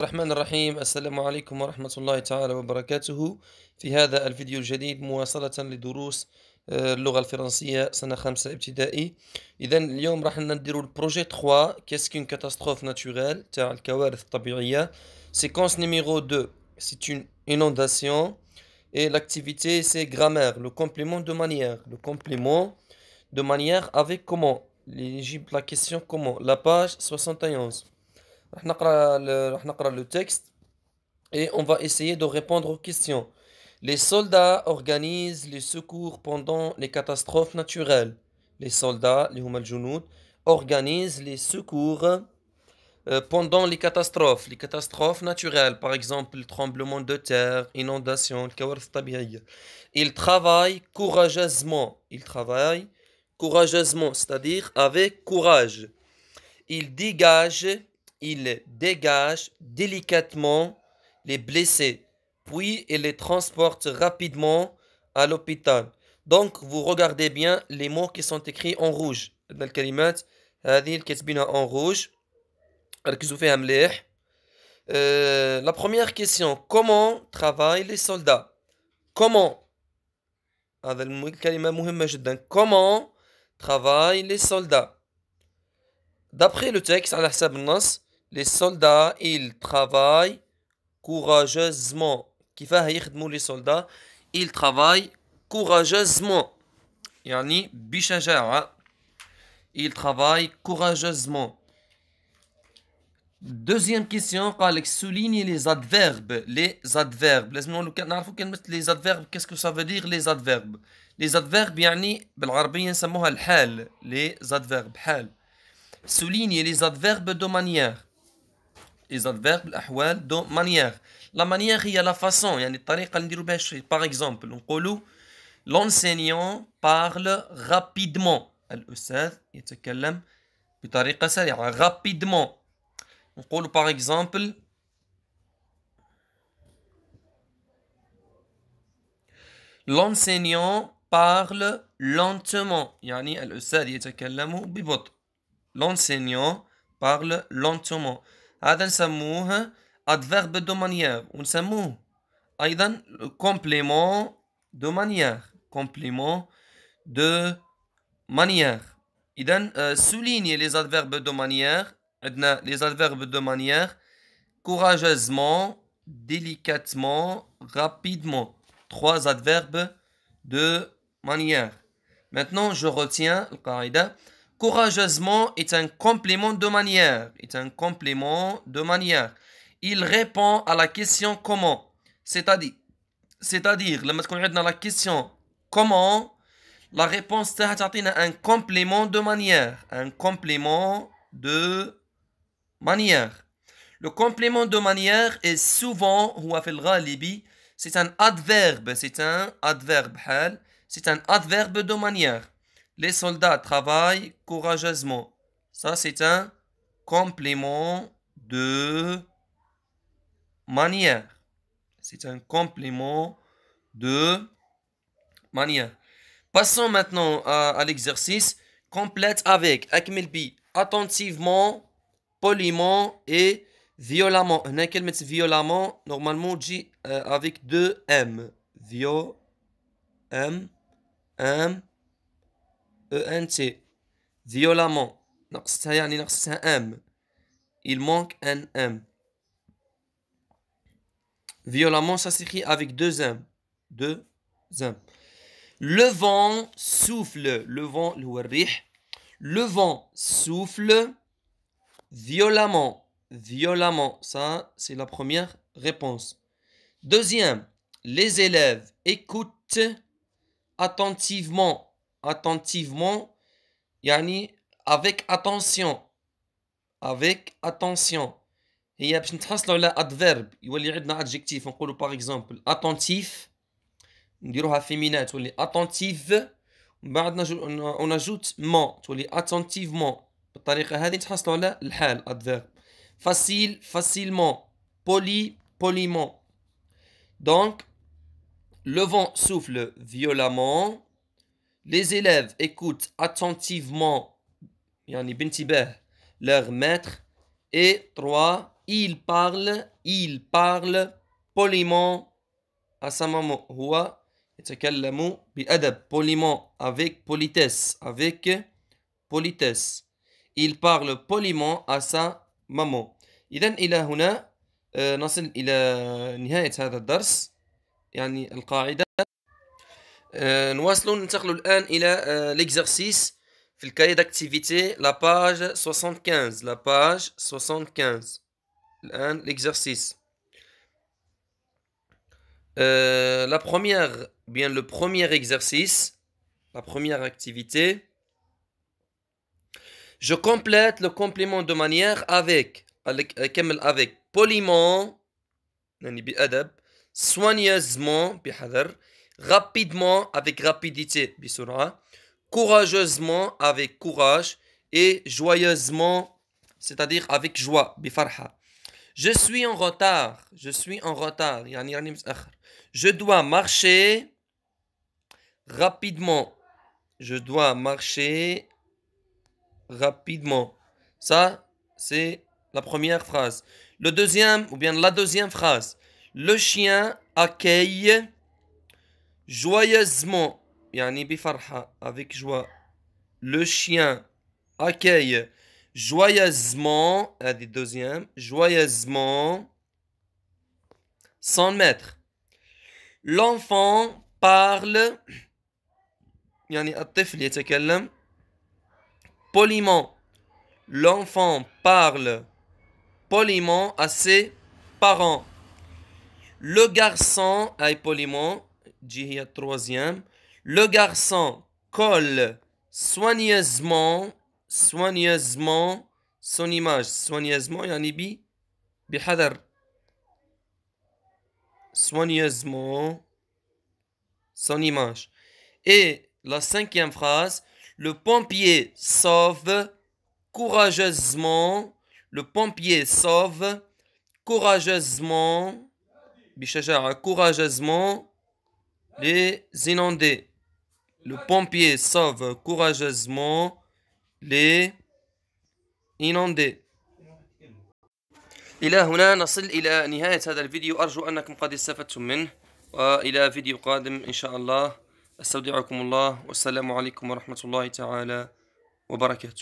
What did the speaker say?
الرحمن الرحيم السلام عليكم ورحمة الله تعالى وبركاته. في هذا الفيديو الجديد مواصلة لدروس اللغة الفرنسية سنة 5 ابتدائي. إذا اليوم راح نديرو البروجي 3 كاسكين كاتاستروف ناتوريل تاع الكوارث الطبيعية. سيكونس نيميرو 2 c'est une inondation et l'activité c'est grammaire, le complément de manière. Le complément de manière avec comment? L'éligible la question comment? La page 71. راح نقرأ le texte et on va essayer de répondre aux questions. Les soldats organisent les secours pendant les catastrophes naturelles. Les soldats, اللي هما الجنود, organisent les secours pendant les catastrophes naturelles, par exemple le tremblement de terre, inondation, الكوارث الطبيعية. Ils travaillent courageusement, c'est-à-dire avec courage. Ils dégagent délicatement les blessés, puis ils les transportent rapidement à l'hôpital. Donc, vous regardez bien les mots qui sont écrits en rouge. الكلمات هذه الكاتبينها en rouge. ركزوا فيها مليح. La première question, comment travaillent les soldats? Comment? هذا الكلمة مهمة جدا. Comment travaillent les soldats? D'après le texte, على حساب النص, les soldats, ils travaillent courageusement. كيفاه يخدموا les soldats? Ils travaillent courageusement. يعني بشجاعة. Ils travaillent courageusement. Deuxième question, قال لك souligne les adverbes. Les adverbes. لازم نعرفوا كلمة les adverbes. Qu'est-ce que ça veut dire les adverbes? Les adverbes يعني بالعربية نسموها الحال. Les adverbes حال. Souligne les adverbes de manière. Les adverbes الأحوال de manière. La manière هي la façon يعني الطريقة اللي نديرو بها الشيء. Par exemple نقولوا l'enseignant parle rapidement. الأستاذ يتكلم بطريقة سريعة. Rapidement. نقولوا par exemple l'enseignant parle lentement. يعني الأستاذ يتكلم ببطء. L'enseignant parle lentement. هذا نسموه adverbe de manière ونسموه أيضا complément de manière. Complément de manière. إذا souligne les adverbes de manière. عندنا les adverbes de manière courageusement, délicatement, rapidement. 3 adverbes de manière. Maintenant, je retiens القاعدة. Courageusement est un complément de manière. Il répond à la question comment. C'est-à-dire لما تكون عندنا la question comment, la réponse تاعها تعطينا un complément de manière. Un complément de manière. Le complément de manière est souvent هو في الغالب c'est un adverbe. حال. C'est un adverbe de manière. Les soldats travaillent courageusement. Ça, c'est un complément de manière. C'est un complément de manière. Passons maintenant à l'exercice. Complète avec أكمل ب attentivement, poliment et violemment. هنا كلمة violemment normalement تجي avec 2 M. E-N-T. Violemment. نقصتها يعني نقصتها M. Il manque un M. Violemment, ça s'écrit avec 2 M. 2 M. Le vent souffle. Le vent, le vent souffle violemment. Violemment. Ça, c'est la première réponse. Deuxième, les élèves écoutent attentivement. Attentivement, يعني avec attention. Avec attention. هي باش نتحصلوا على adverbe يولي عندنا adjectif نقولوا par exemple attentif نديروها féminin تولي attentive ومن بعد on ajoute ment تولي attentivement. بالطريقة هذه نتحصلوا على الحال adverbe. Facile, facilement. Poli, poliment. Donc, le vent souffle violemment. Les élèves écoutent attentivement يعني بانتباه leur maître. Et 3, il parle poliment à sa maman. هو يتكلم بأدب poliment avec politesse. Il parle poliment à sa maman. إذن إلى هنا نصل إلى نهاية هذا الدرس، يعني القاعدة. نواصل ننتقل الآن إلى l'exercice في الكاي d'activité la page 75. La page 75. الآن l'exercice. La première, bien le premier exercice, la première activité. Je complète le complément de manière avec poliment, soigneusement, rapidement avec rapidité, courageusement avec courage et joyeusement, c'est-à-dire avec joie, je suis en retard, je dois marcher rapidement, ça c'est la première phrase. La deuxième phrase, le chien accueille joyeusement, avec joie. Le chien accueille joyeusement, joyeusement son maître. L'enfant parle, الطفل يتكلم poliment. L'enfant parle poliment à ses parents. Le garçon est poliment, troisième. Le garçon colle soigneusement son image. Soigneusement بحذر. Soigneusement son image. Et la cinquième phrase, le pompier sauve courageusement. Le pompier sauve courageusement les inondés. Le pompier sauve courageusement les inondés. إلى هنا نصل إلى نهاية هذا الفيديو. أرجو أنكم قد استفدتم منه، وإلى فيديو قادم إن شاء الله. أستودعكم الله، والسلام عليكم ورحمة الله تعالى وبركاته.